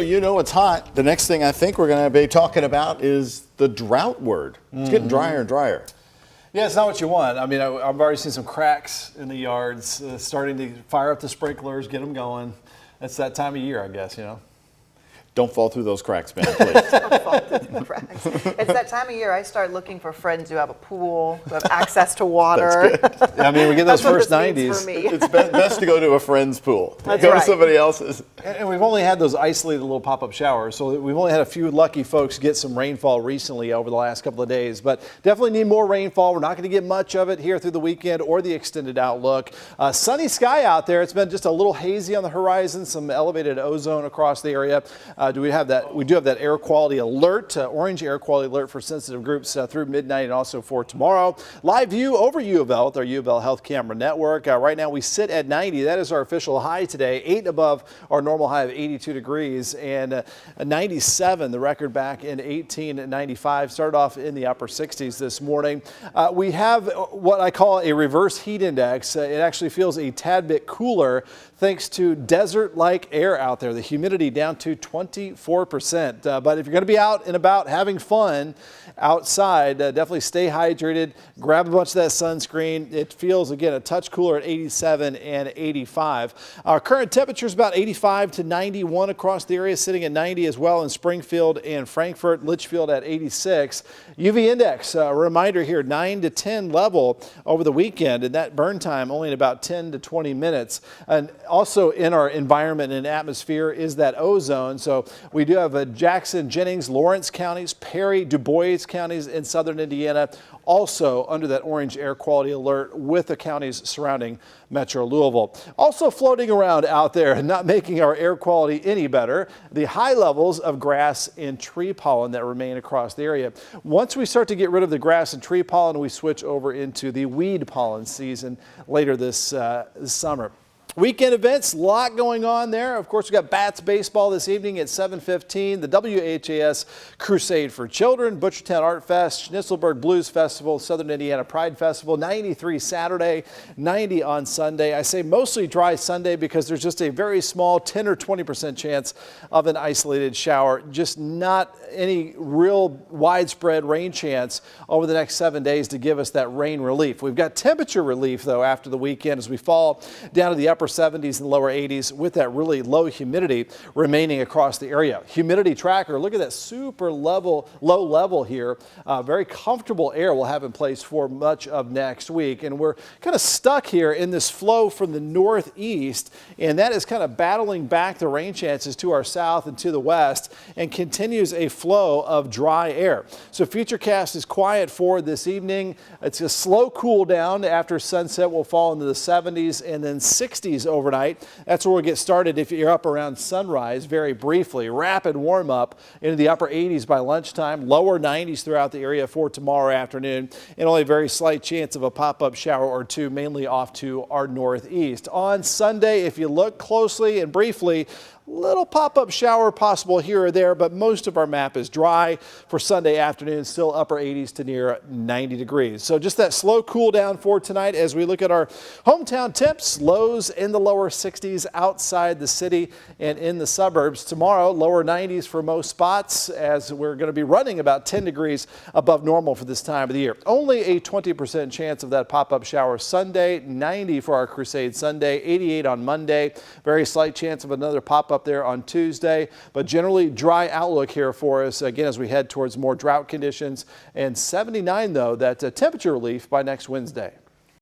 You know it's hot. The next thing I think we're going to be talking about is the drought word. It's getting drier and drier. Yeah, it's not what you want. I mean, I've already seen some cracks in the yards, starting to fire up the sprinklers, get them going. It's that time of year, I guess, you know. Don't fall through those cracks, man, please. Don't fall through the cracks. It's that time of year I start looking for friends who have a pool, who have access to water. That's good. I mean, we get those That's first what this means 90s. for me. It's best to go to a friend's pool. That's go right. to somebody else's. And we've only had those isolated little pop-up showers, so we've only had a few lucky folks get some rainfall recently over the last couple of days, but definitely need more rainfall. We're not going to get much of it here through the weekend or the extended outlook. Sunny sky out there. It's been just a little hazy on the horizon, some elevated ozone across the area. We do have that air quality alert, orange air quality alert for sensitive groups through midnight and also for tomorrow. Live view over U of L with our U of L Health Camera Network. Right now we sit at 90. That is our official high today, 8 above our normal high of 82 degrees, and 97, the record back in 1895. Started off in the upper 60s this morning. We have what I call a reverse heat index. It actually feels a tad bit cooler thanks to desert-like air out there. The humidity down to 24%. But if you're going to be out and about having fun outside, definitely stay hydrated. Grab a bunch of that sunscreen. It feels, again, a touch cooler at 87 and 85. Our current temperature is about 85 to 91 across the area, sitting at 90 as well in Springfield and Frankfort, Litchfield at 86. UV index, a reminder here, 9 to 10 level over the weekend, and that burn time only in about 10 to 20 minutes. And also in our environment and atmosphere is that ozone. So we do have Jackson, Jennings, Lawrence counties, Perry, Du Bois counties in southern Indiana, also under that orange air quality alert with the counties surrounding Metro Louisville. Also floating around out there and not making our air quality any better, the high levels of grass and tree pollen that remain across the area. Once we start to get rid of the grass and tree pollen, we switch over into the weed pollen season later this summer. Weekend events, a lot going on there. Of course, we got Bats baseball this evening at 7:15. The WHAS Crusade for Children, Butchertown Art Fest, Schnitzelburg Blues Festival, Southern Indiana Pride Festival, 93 Saturday, 90 on Sunday. I say mostly dry Sunday because there's just a very small 10 or 20% chance of an isolated shower. Just not any real widespread rain chance over the next 7 days to give us that rain relief. We've got temperature relief, though, after the weekend as we fall down to the upper 70s and lower 80s with that really low humidity remaining across the area. Humidity tracker, look at that super low level here. Very comfortable air we'll have in place for much of next week. And we're kind of stuck here in this flow from the northeast, and that is kind of battling back the rain chances to our south and to the west and continues a flow of dry air. So Futurecast is quiet for this evening. It's a slow cool down after sunset. We'll fall into the 70s and then 60s overnight. That's where we'll get started if you're up around sunrise very briefly. Rapid warm up into the upper 80s by lunchtime, lower 90s throughout the area for tomorrow afternoon, and only a very slight chance of a pop-up shower or two, mainly off to our northeast. On Sunday, if you look closely and briefly, little pop-up shower possible here or there, but most of our map is dry for Sunday afternoon, still upper 80s to near 90 degrees. So just that slow cool down for tonight as we look at our hometown temps, lows in the lower 60s outside the city and in the suburbs. Tomorrow, lower 90s for most spots as we're going to be running about 10 degrees above normal for this time of the year. Only a 20% chance of that pop-up shower Sunday, 90 for our Crusade Sunday, 88 on Monday. Very slight chance of another pop-up there on Tuesday, but generally dry outlook here for us again as we head towards more drought conditions, and 79 though that temperature relief by next Wednesday.